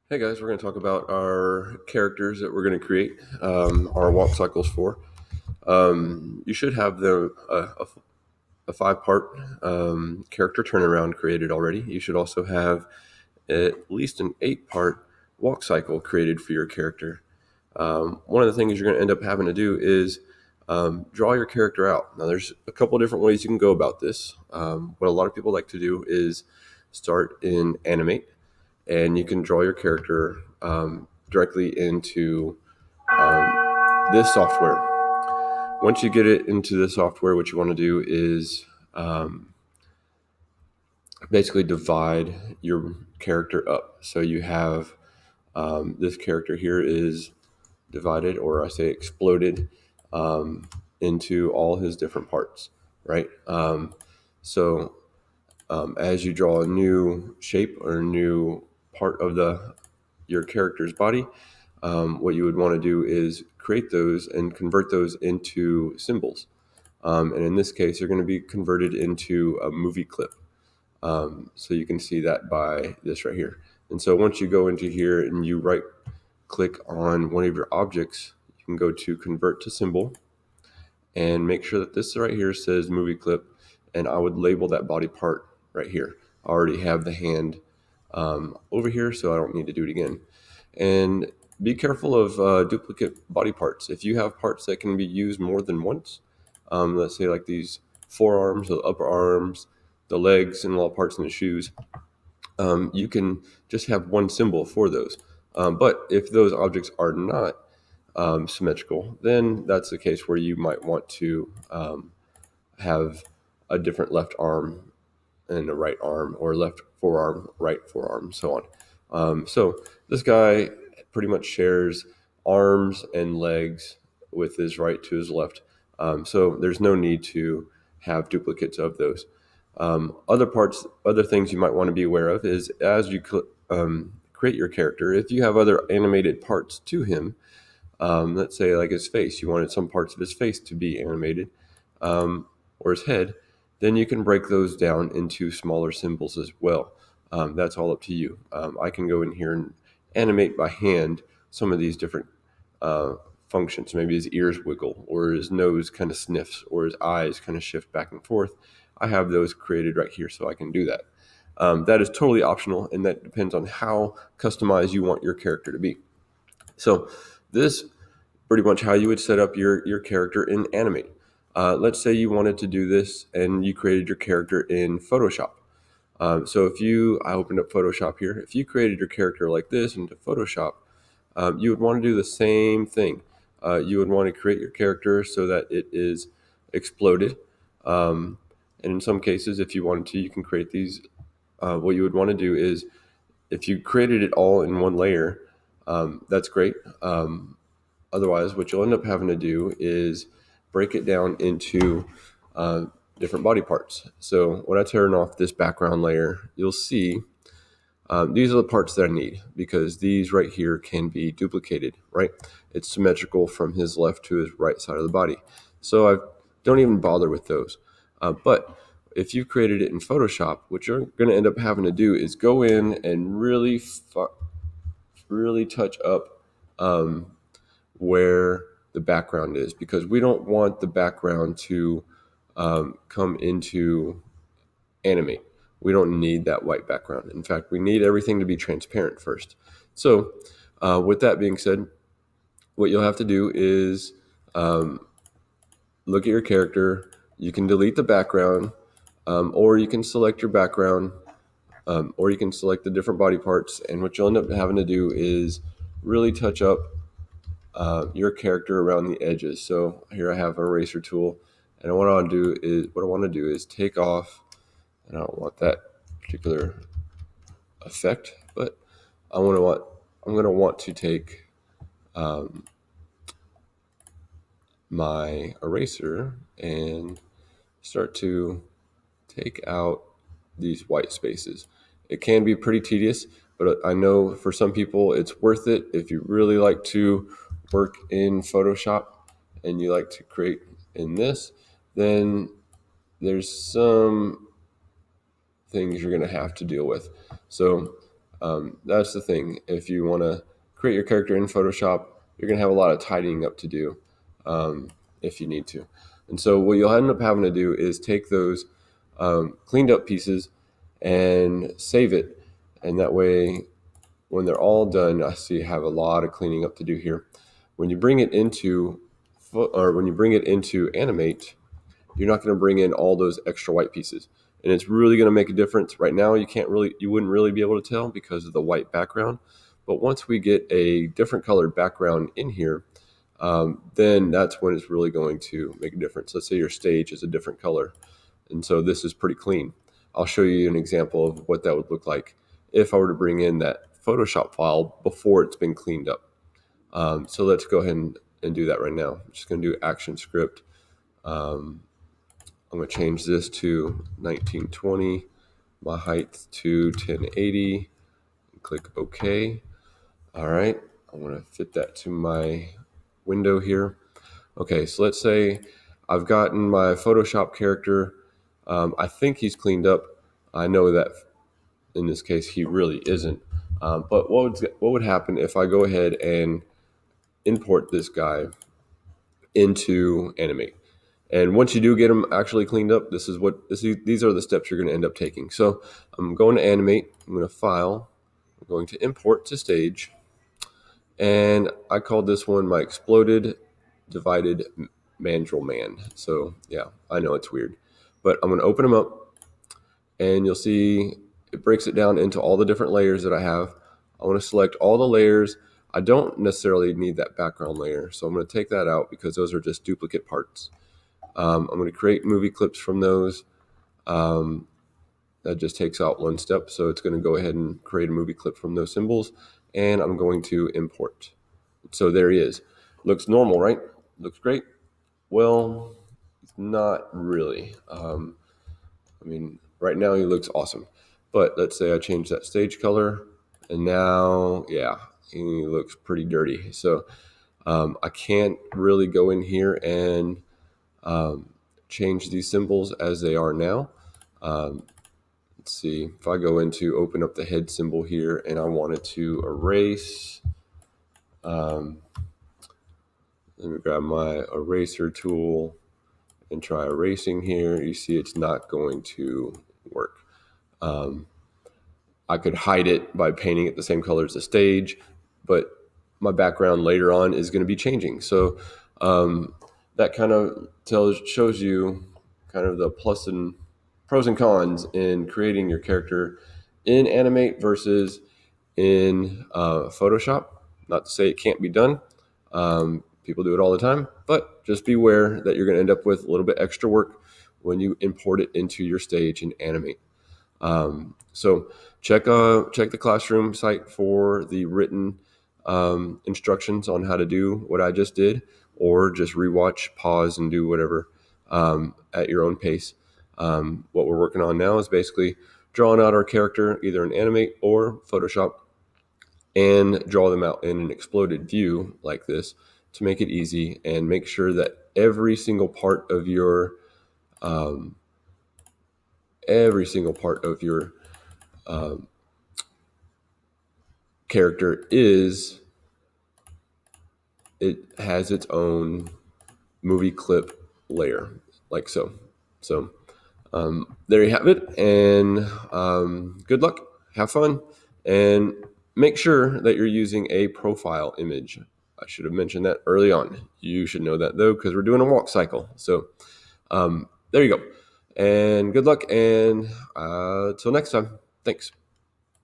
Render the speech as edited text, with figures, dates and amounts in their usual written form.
Hey guys, we're going to talk about our characters that we're going to create our walk cycles for. You should have a five-part character turnaround created already. You should also have at least an eight-part walk cycle created for your character. One of the things you're going to end up having to do is draw your character out. Now, there's a couple different ways you can go about this. What a lot of people like to do is start in Animate, and you can draw your character directly into this software. Once you get it into the software, what you want to do is basically divide your character up. So you have this character here is divided, or I say exploded, into all his different parts, right? So as you draw a new shape or a new part of your character's body, what you would want to do is create those and convert those into symbols. And in this case, they're going to be converted into a movie clip. So you can see that by this right here. And so once you go into here and you right click on one of your objects, you can go to convert to symbol and make sure that this right here says movie clip. And I would label that body part right here. I already have the hand over here, so I don't need to do it again. And be careful of duplicate body parts. If you have parts that can be used more than once, let's say like these forearms, the upper arms, the legs, and all parts in the shoes, you can just have one symbol for those. But if those objects are not symmetrical, then that's the case where you might want to have a different left arm and a right arm, or left forearm, right forearm, so on. So this guy pretty much shares arms and legs with his right to his left. So there's no need to have duplicates of those. Other things you might want to be aware of is as you create your character, if you have other animated parts to him, let's say like his face, you wanted some parts of his face to be animated, or his head, then you can break those down into smaller symbols as well. That's all up to you. I can go in here and animate by hand some of these different functions. Maybe his ears wiggle, or his nose kind of sniffs, or his eyes kind of shift back and forth. I have those created right here, so I can do that. That is totally optional, and that depends on how customized you want your character to be. So this pretty much how you would set up your character in Animate. Let's say you wanted to do this and you created your character in Photoshop. So I opened up Photoshop here. If you created your character like this into Photoshop, you would want to do the same thing. You would want to create your character so that it is exploded. And in some cases, if you wanted to, you can create these. What you would want to do is, if you created it all in one layer, that's great. Otherwise, what you'll end up having to do is break it down into different body parts. So when I turn off this background layer, you'll see these are the parts that I need, because these right here can be duplicated, right? It's symmetrical from his left to his right side of the body. So I don't even bother with those. But if you've created it in Photoshop, what you're going to end up having to do is go in and really touch up where the background is, because we don't want the background to come into Animate. We don't need that white background. In fact, we need everything to be transparent first. So with that being said, what you'll have to do is look at your character. You can delete the background, or you can select your background, or you can select the different body parts. And what you'll end up having to do is really touch up your character around the edges. So here I have an eraser tool, and what I want to do is take off, and I don't want that particular effect, but I'm going to want to take my eraser and start to take out these white spaces. It can be pretty tedious, but I know for some people it's worth it. If you really like to work in Photoshop and you like to create in this, then there's some things you're going to have to deal with. So That's the thing. If you want to create your character in Photoshop, you're going to have a lot of tidying up to do if you need to. And so what you'll end up having to do is take those cleaned up pieces and save it. And that way, when they're all done, I see you have a lot of cleaning up to do here. When you bring it into when you bring it into Animate, you're not going to bring in all those extra white pieces, and it's really going to make a difference. Right now you wouldn't really be able to tell because of the white background, but once we get a different colored background in here, then that's when it's really going to make a difference. Let's say your stage is a different color, and so this is pretty clean. I'll show you an example of what that would look like if I were to bring in that Photoshop file before it's been cleaned up. So let's go ahead and do that right now. I'm just going to do action script. I'm going to change this to 1920, my height to 1080, and click OK. All right, I'm going to fit that to my window here. Okay, so let's say I've gotten my Photoshop character. I think he's cleaned up. I know that in this case he really isn't. But what would happen if I go ahead and import this guy into Animate? And once you do get them actually cleaned up, these are the steps you're going to end up taking. So I'm going to Animate. I'm going to File. I'm going to Import to Stage. And I called this one my Exploded Divided Mandrel Man. So yeah, I know it's weird. But I'm going to open them up. And you'll see it breaks it down into all the different layers that I have. I want to select all the layers. I don't necessarily need that background layer. So I'm going to take that out because those are just duplicate parts. I'm going to create movie clips from those. That just takes out one step. So it's going to go ahead and create a movie clip from those symbols. And I'm going to import. So there he is. Looks normal, right? Looks great. Well, not really. Right now he looks awesome. But let's say I change that stage color. And now, yeah, he looks pretty dirty. So I can't really go in here and change these symbols as they are now. Let's see, if I go into open up the head symbol here and I wanted to erase, let me grab my eraser tool and try erasing here. You see it's not going to work. I could hide it by painting it the same color as the stage, but my background later on is going to be changing. So that kind of shows you kind of the pros and cons in creating your character in Animate versus in Photoshop. Not to say it can't be done. People do it all the time, but just beware that you're going to end up with a little bit extra work when you import it into your stage and Animate. So check the classroom site for the written instructions on how to do what I just did, or just rewatch, pause, and do whatever at your own pace. What we're working on now is basically drawing out our character either in Animate or Photoshop and draw them out in an exploded view like this to make it easy and make sure that every single part of your character it has its own movie clip layer, like so. So there you have it, and good luck, have fun, and make sure that you're using a profile image. I should have mentioned that early on. You should know that though, because we're doing a walk cycle. So there you go, and good luck, and till next time. Thanks.